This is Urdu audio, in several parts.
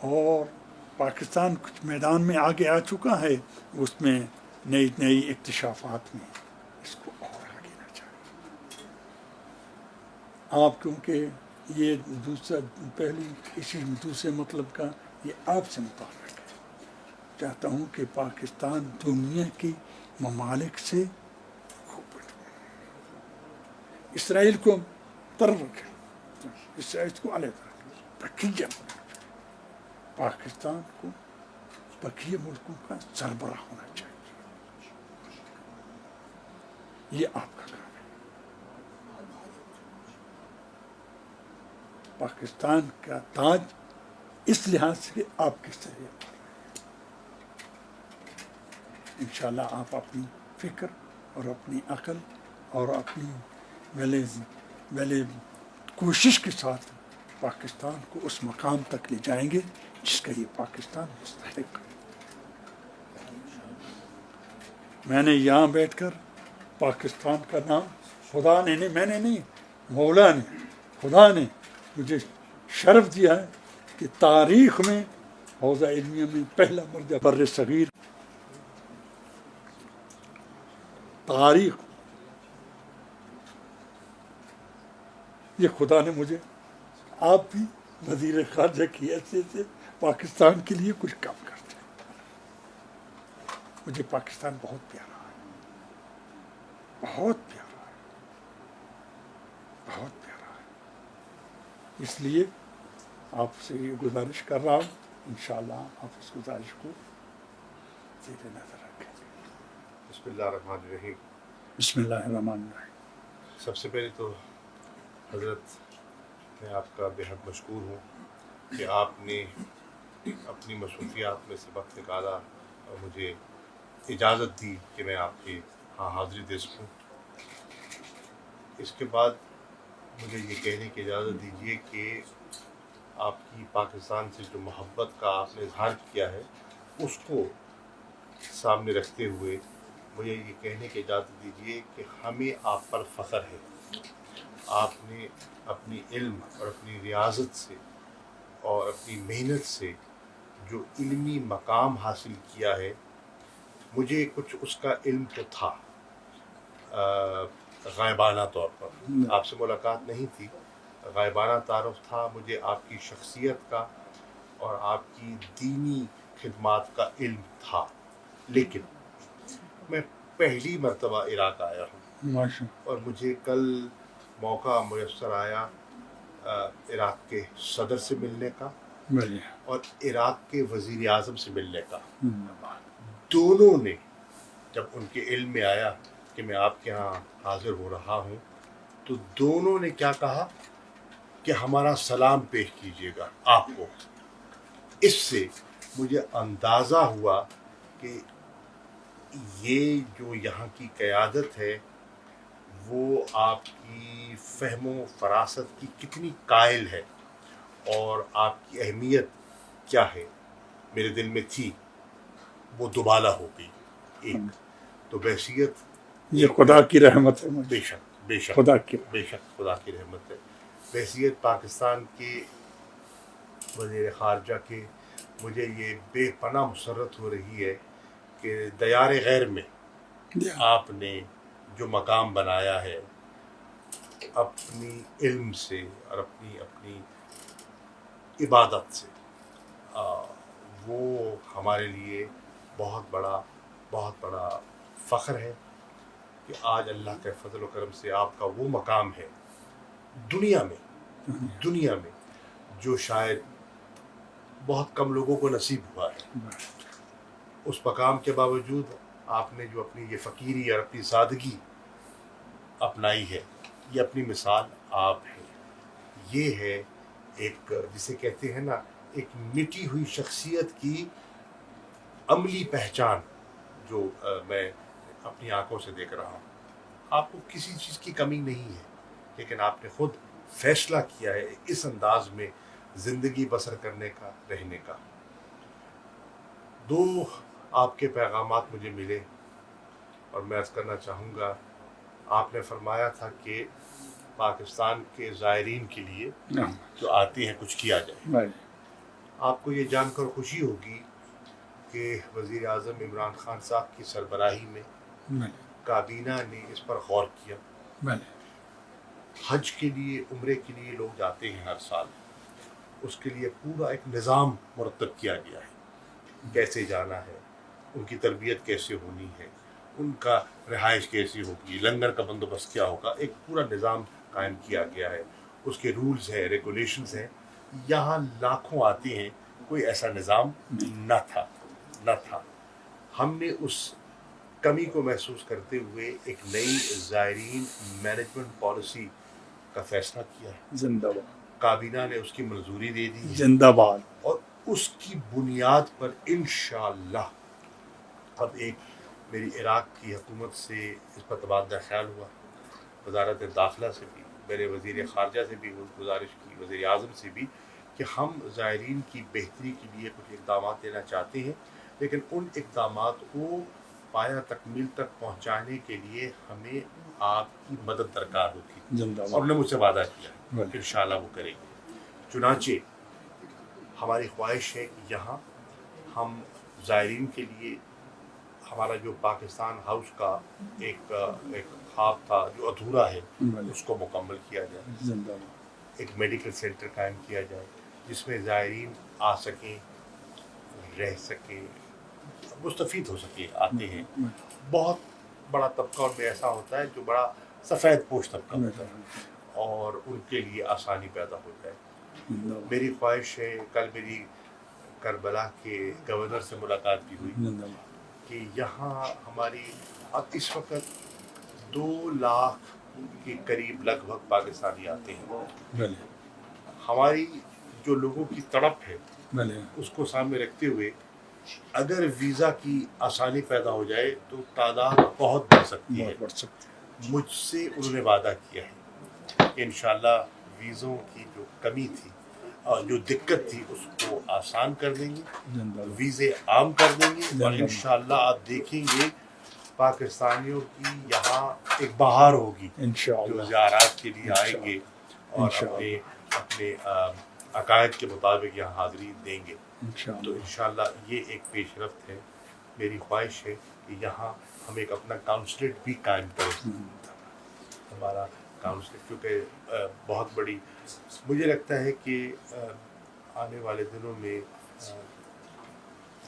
اور پاکستان کچھ میدان میں آگے آ چکا ہے، اس میں نئی نئی اکتشافات میں اس کو اور آگے نہ چاہیے. آپ کیونکہ یہ دوسرے مطلب کا یہ آپ سے متعلق ہے. چاہتا ہوں کہ پاکستان دنیا کی ممالک سے اسرائیل کو طرف رکھے، اسرائیل کو علیحدہ رکھے، بقیہ پاکستان کو بقیہ ملکوں کا سربراہ ہونا چاہیے. یہ آپ کا کام ہے. پاکستان کا تاج اس لحاظ سے آپ کس طرح انشاءاللہ آپ اپنی فکر اور اپنی عقل اور اپنی بھلے کوشش کے ساتھ پاکستان کو اس مقام تک لے جائیں گے جس کا یہ پاکستان مستحق ہے. میں نے یہاں بیٹھ کر پاکستان کا نام خدا نے نہیں، میں نے نہیں، مولا نے، خدا نے مجھے شرف دیا ہے کہ تاریخ میں حوزہ علمیہ میں پہلا مرجع بر صغیر تاریخ، یہ خدا نے مجھے، آپ بھی وزیر خارجہ کی حیثیت سے پاکستان کے لیے کچھ کام کرتے ہیں. مجھے پاکستان بہت پیارا ہے، بہت پیارا ہے، بہت پیارا ہے. اس لیے آپ سے یہ گزارش کر رہا ہوں، انشاءاللہ آپ اس گزارش کو زیر نظر رکھیں. بسم اللہ الرحمن الرحیم. بسم اللہ الرحمن الرحیم. سب سے پہلے تو حضرت میں آپ کا بے حد مشکور ہوں کہ آپ نے اپنی مصروفیات میں سے وقت نکالا اور مجھے اجازت دی کہ میں آپ کے ہاں حاضری دے سکوں. اس کے بعد مجھے یہ کہنے کی اجازت دیجیے کہ آپ کی پاکستان سے جو محبت کا آپ نے اظہار کیا ہے اس کو سامنے رکھتے ہوئے مجھے یہ کہنے کی اجازت دیجیے کہ ہمیں آپ پر فخر ہے. آپ نے اپنی علم اور اپنی ریاضت سے اور اپنی محنت سے جو علمی مقام حاصل کیا ہے، مجھے کچھ اس کا علم تو تھا غائبانہ طور پر، آپ سے ملاقات نہیں تھی، غائبانہ تعارف تھا مجھے آپ کی شخصیت کا اور آپ کی دینی خدمات کا علم تھا. لیکن میں پہلی مرتبہ عراق آیا ہوں اور مجھے کل موقع میسر آیا عراق کے صدر سے ملنے کا اور عراق کے وزیر اعظم سے ملنے کا. دونوں نے جب ان کے علم میں آیا کہ میں آپ کے ہاں حاضر ہو رہا ہوں تو دونوں نے کیا کہا کہ ہمارا سلام پیش کیجیے گا آپ کو. اس سے مجھے اندازہ ہوا کہ یہ جو یہاں کی قیادت ہے وہ آپ کی فہم و فراست کی کتنی قائل ہے اور آپ کی اہمیت کیا ہے میرے دل میں تھی، وہ دوبالا ہو گئی. ایک تو بحثیت یہ خدا کی رحمت ہے، بے شک بے شک خدا کی بے شک خدا کی رحمت ہے. بحثیت پاکستان کے وزیر خارجہ کے مجھے یہ بے پناہ مسرت ہو رہی ہے کہ دیار غیر میں آپ نے جو مقام بنایا ہے اپنی علم سے اور اپنی عبادت سے، وہ ہمارے لیے بہت بڑا فخر ہے کہ آج اللہ کے فضل و کرم سے آپ کا وہ مقام ہے دنیا میں جو شاید بہت کم لوگوں کو نصیب ہوا ہے. اس مقام کے باوجود آپ نے جو اپنی یہ فقیری اور اپنی سادگی اپنائی ہے، یہ اپنی مثال آپ ہے. یہ ہے ایک جسے کہتے ہیں نا ایک مٹی ہوئی شخصیت کی عملی پہچان جو میں اپنی آنکھوں سے دیکھ رہا ہوں. آپ کو کسی چیز کی کمی نہیں ہے لیکن آپ نے خود فیصلہ کیا ہے اس انداز میں زندگی بسر کرنے کا، رہنے کا. دو آپ کے پیغامات مجھے ملے اور میں عرض کرنا چاہوں گا. آپ نے فرمایا تھا کہ پاکستان کے زائرین کے لیے جو آتے ہیں کچھ کیا جائے. آپ کو یہ جان کر خوشی ہوگی کہ وزیر اعظم عمران خان صاحب کی سربراہی میں بلے کابینہ نے اس پر غور کیا. بلے حج کے لیے، عمرے کے لیے لوگ جاتے ہیں ہر سال، اس کے لیے پورا ایک نظام مرتب کیا گیا ہے، کیسے جانا ہے، ان کی تربیت کیسے ہونی ہے، ان کا رہائش کیسی ہوگی، لنگر کا بندوبست کیا ہوگا، ایک پورا نظام قائم کیا گیا ہے. اس کے رولز ہیں، ریگولیشنز ہیں. یہاں لاکھوں آتے ہیں، کوئی ایسا نظام نہ تھا. ہم نے اس کمی کو محسوس کرتے ہوئے ایک نئی زائرین مینجمنٹ پالیسی کا فیصلہ کیا ہے. زندہ باد کابینہ نے اس کی منظوری دے دی ہے، زندہ باد. اور اس کی بنیاد پر انشاءاللہ اب ایک میری عراق کی حکومت سے اس پر تبادلہ خیال ہوا، وزارت داخلہ سے بھی، میرے وزیر خارجہ سے بھی گزارش کی، وزیر اعظم سے بھی، کہ ہم زائرین کی بہتری کے لیے کچھ اقدامات لینا چاہتے ہیں، لیکن ان اقدامات کو پایہ تکمیل تک پہنچانے کے لیے ہمیں آپ کی مدد درکار ہوگی. زندہ اور باد. نے مجھ سے وعدہ کیا بلے. کہ انشاءاللہ وہ کریں گے. چنانچہ ہماری خواہش ہے کہ یہاں ہم زائرین کے لیے ہمارا جو پاکستان ہاؤس کا ایک خواب تھا جو ادھورا ہے، بلے. اس کو مکمل کیا جائے. زندہ باد. ایک میڈیکل سینٹر قائم کیا جائے جس میں زائرین آ سکیں، رہ سکیں، مستفید ہو سکیں. آتے ہیں بہت بڑا طبقہ ان میں ایسا ہوتا ہے جو بڑا سفید پوش طبقہ ہوتا ہے، اور ان کے لیے آسانی پیدا ہو جائے. زندہ باد. میری خواہش ہے، کل میری کربلا کے گورنر سے ملاقات بھی ہوئی، زندہ باد. کہ یہاں ہماری اب اس وقت 2 لاکھ کے قریب لگ بھگ پاکستانی آتے ہیں. بلے. ہماری جو لوگوں کی تڑپ ہے بلے. اس کو سامنے رکھتے ہوئے اگر ویزا کی آسانی پیدا ہو جائے تو تعداد بہت بڑھ سکتی ہے. بہت بڑھ سکتے. مجھ سے انہوں نے وعدہ کیا ہے کہ انشاءاللہ ویزوں کی جو کمی تھی اور جو دقت تھی اس کو آسان کر دیں گے، زندہ باد. ویزے عام کر دیں گے، اور زندہ باد. انشاءاللہ آپ دیکھیں گے پاکستانیوں کی یہاں ایک بہار ہوگی جو انشاءاللہ. زیارات کے لیے آئیں گے اور انشاءاللہ. اپنے عقائد کے مطابق یہاں حاضری دیں گے. تو انشاءاللہ. انشاءاللہ یہ ایک پیش رفت ہے. میری خواہش ہے کہ یہاں ہم ایک اپنا کاؤنسلیٹ بھی قائم کریں. ہمارا کاؤنسلیٹ کیونکہ بہت بڑی، مجھے لگتا ہے کہ آنے والے دنوں میں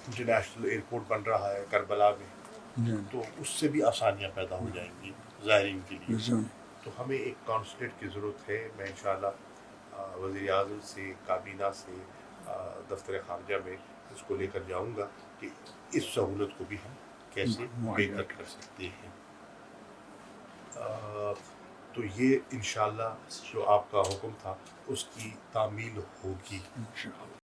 انٹرنیشنل ایئرپورٹ بن رہا ہے کربلا میں، تو اس سے بھی آسانیاں پیدا ہو جائیں گی زائرین کے لیے. تو ہمیں ایک کانسلیٹ کی ضرورت ہے. میں انشاءاللہ وزیر اعظم سے، کابینہ سے، دفتر خارجہ میں اس کو لے کر جاؤں گا کہ اس سہولت کو بھی ہم کیسے بہتر کر سکتے ہیں. تو یہ انشاءاللہ جو آپ کا حکم تھا اس کی تعمیل ہوگی.